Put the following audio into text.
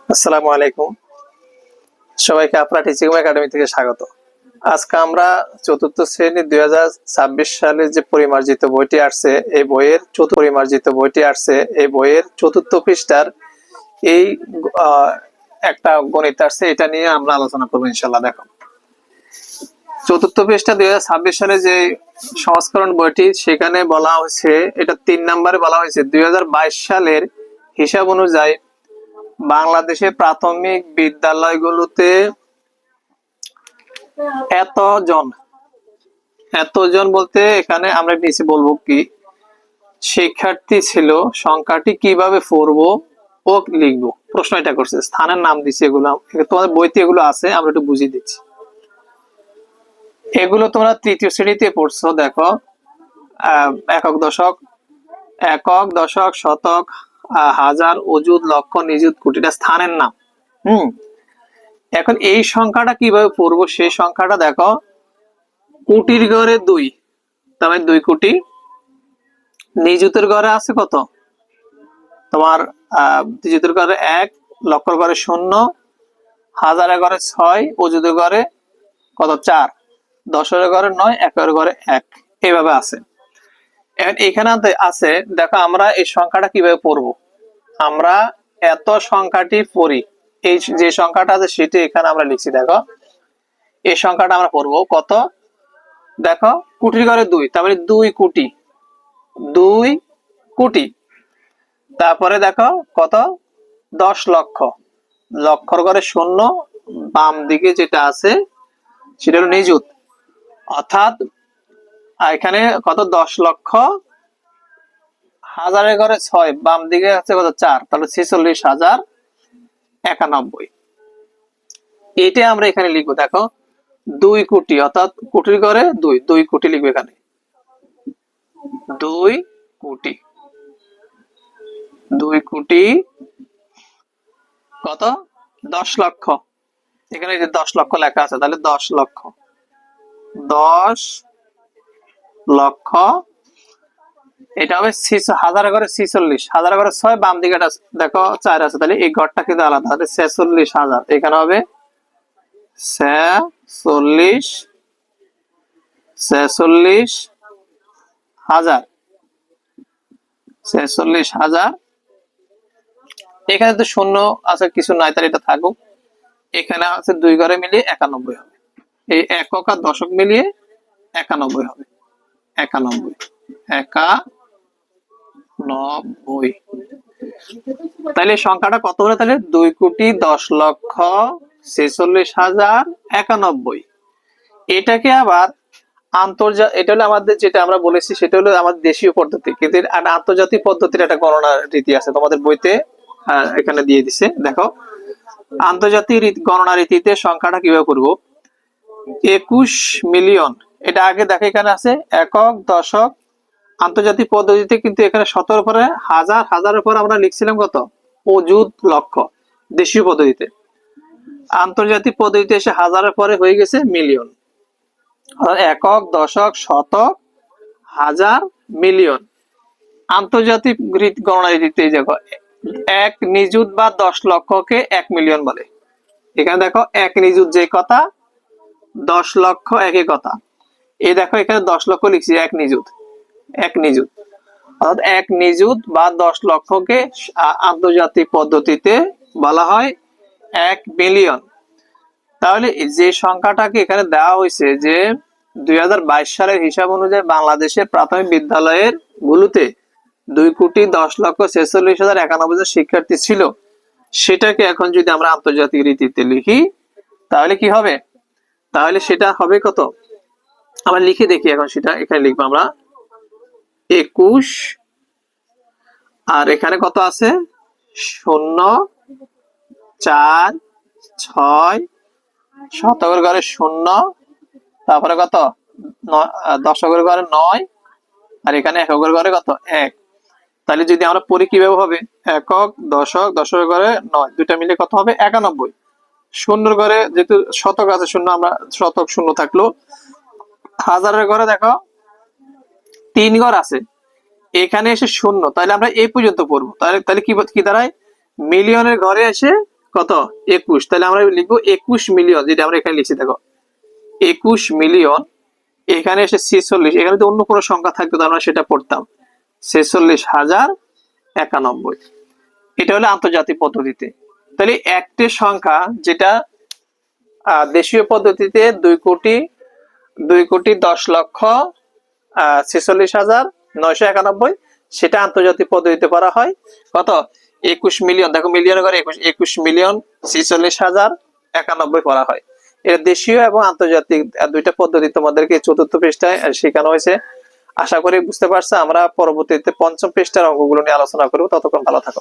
আসসালামু আলাইকুম। সবাইকে আপনার টিচিং একাডেমি থেকে স্বাগত। আজকে আমরা চতুর্থ শ্রেণীর 2026 সালের যে পরিমার্জিত বইটি আসছে, এই বইয়ের চতুর্থ পৃষ্ঠার এই একটা গণিত আসছে, এটা নিয়ে আমরা আলোচনা করবো ইনশাল্লাহ। দেখো, চতুর্থ পৃষ্ঠা 2026 সালে যে সংস্করণ বইটি, সেখানে বলা হয়েছে, এটা 3 নম্বরে বলা হয়েছে 2022 সালের হিসাব অনুযায়ী বাংলাদেশের প্রাথমিক বিদ্যালয়গুলোতে এতজন বলতে এখানে আমরা নিচে বলবো কি শিক্ষার্থী ছিল, সংখ্যাটি কিভাবে পড়বো ও লিখবো। প্রশ্ন এটা করছে, স্থানের নাম দিচ্ছে, এগুলো তোমাদের বইতে এগুলো আছে, আমরা একটু বুঝিয়ে দিচ্ছি। এগুলো তোমরা তৃতীয় শ্রেণীতে পড়ছো। দেখো, একক দশক, শতক, হাজার, অযুত, লক্ষ, নিযুত, কোটিটা স্থানের নাম। এখন এই সংখ্যাটা কিভাবে পড়বো, সেই সংখ্যাটা দেখো, কোটির ঘরে 2, তার মানে 2 কোটি। নিযুতের ঘরে আছে কত তোমার, নিযুতের ঘরে 1, লক্ষের ঘরে 0, হাজারের ঘরে 6, অযুতের ঘরে কত 4, দশের ঘরে 9, একের ঘরে 1, এইভাবে আছে। এখানে আছে, দেখো আমরা এই সংখ্যাটা কিভাবে পড়বো। আমরা এত সংখ্যাটি পড়ি, এই যে সংখ্যাটা আছে সেটি এখানে আমরা লিখছি। দেখো, এই সংখ্যাটা আমরা পড়বো কত, দেখো কোটির ঘরে 2, তার মানে 2 কোটি, 2 কোটি। তারপরে দেখো কত, 10 লক্ষ, লক্ষর ঘরে 0, বাম দিকে যেটা আছে সেটা হলো নিযুত, অর্থাৎ এখানে কত 10 লক্ষ, হাজারের ঘরে 6, বাম দিকে আছে কত 4, তাহলে 46,091। এটা আমরা এখানে লিখবো। দেখো 2 কোটি, অর্থাৎ কোটির ঘরে 2, 2 কোটি লিখবো এখানে, 2 কোটি, 2 কোটি কত 10 লক্ষ, এখানে যে 10 লক্ষ লেখা আছে, তাহলে 10 লক্ষ, 10 লক্ষ। এটা হবে হাজারের ঘরে 46, হাজারের ঘরে 6, বাম দিকে দেখো 4 আছে, তাহলে এই ঘরটা কিন্তু আলাদা, তাহলে 46,000, এখানে হবে 46,000, 46,000। এখানে তো শূন্য আছে, কিছু নাই, তাহলে এটা থাকুক। এখানে আছে 2 ঘরে মিলিয়ে 91 হবে, এই একক আর দশক মিলিয়ে 91 হবে, 91, 91। তাহলে সংখ্যাটা কত হলো, তাহলে 2 কোটি 10 লক্ষ 46,091। এটাকে আবার এটা হলো আমাদের, যেটা আমরা বলেছি সেটা হলো আমাদের দেশীয় পদ্ধতি, কিন্তু আন্তর্জাতিক পদ্ধতির একটা গণনা রীতি আছে, তোমাদের বইতে এখানে দিয়ে দিছে। দেখো, আন্তর্জাতিক গণনা রীতিতে সংখ্যাটা কিভাবে করবো, 21 মিলিয়ন, এটা আগে দেখো এখানে আছে একক, দশক। আন্তর্জাতিক পদ্ধতিতে কিন্তু এখানে 17 পরে হাজার, হাজারের পর আমরা লিখছিলাম কত, অযুত, লক্ষ। দেশীয় পদ্ধতিতে, আন্তর্জাতিক পদ্ধতিতে এসে হাজারের পরে হয়ে গেছে মিলিয়ন, একক, দশক, শতক, হাজার, মিলিয়ন। আন্তর্জাতিক গণনা রীতিতে দেখো, 1 নিযুত বা 10 লক্ষকে 1 মিলিয়ন বলে। এখানে দেখো 1 নিযুত যে কথা, 10 লক্ষ একই কথা। এই দেখো এখানে 10 লক্ষ লিখছি, 1 নিযুত, 1 নিযুত, অর্থাৎ 1 নিযুত বা 10 লক্ষকে আন্তর্জাতিক পদ্ধতিতে বলা হয় 1 মিলিয়ন। তাহলে যে সংখ্যাটাকে এখানে দেওয়া হয়েছে, যে 2022 সালের হিসাব অনুযায়ী বাংলাদেশের প্রাথমিক বিদ্যালয়ের গুলোতে 2 কোটি 10 লক্ষ 46,091 শিক্ষার্থী ছিল, সেটাকে এখন যদি আমরা আন্তর্জাতিক রীতিতে লিখি, তাহলে কি হবে, তাহলে সেটা হবে কত, আমরা লিখে দেখি। এখন সেটা এখানে লিখবো আমরা 21, আর এখানে কত আছে 0, 4, 6, শতকের ঘরে 0, তারপরে কত দশকের ঘরে 9, আর এখানে এককের ঘরে কত 1। তাহলে যদি আমরা পড়ি কিভাবে হবে, একক, দশক, দশকের ঘরে 9, দুইটা মিলে কত হবে 91। শূন্যর ঘরে যেহেতু শতক আছে 0, আমরা শতক 0 থাকলো। হাজারের ঘরে দেখো 3 ঘর আছে, এখানে এসে 0, তাহলে আমরা এই পর্যন্ত পড়বো। তাহলে কি দাঁড়ায়, মিলিয়নের ঘরে এসে কত 21, তাহলে আমরা লিখবো 21 মিলিয়ন, যেটা আমরা এখানে লিখছি দেখো 21 মিলিয়ন, এখানে এসে 46, এখানে তো অন্য কোনো সংখ্যা থাকতো তো আমরা সেটা পড়তাম 46,091। এটা হলো আন্তর্জাতিক পদ্ধতিতে। তাহলে একটি সংখ্যা যেটা দেশীয় পদ্ধতিতে 2,10,46,991, সেটা আন্তর্জাতিক পদ্ধতিতে করা হয় কত 21 মিলিয়ন, দেখো মিলিয়ন করে 21 মিলিয়ন 46,091 করা হয়। এটা দেশীয় এবং আন্তর্জাতিক দুইটা পদ্ধতি তোমাদেরকে চতুর্থ পৃষ্ঠায় শেখানো হয়েছে। আশা করি বুঝতে পারছো। আমরা পরবর্তীতে পঞ্চম পৃষ্ঠার অঙ্কগুলো নিয়ে আলোচনা করবো। ততক্ষণ ভালো থাকো।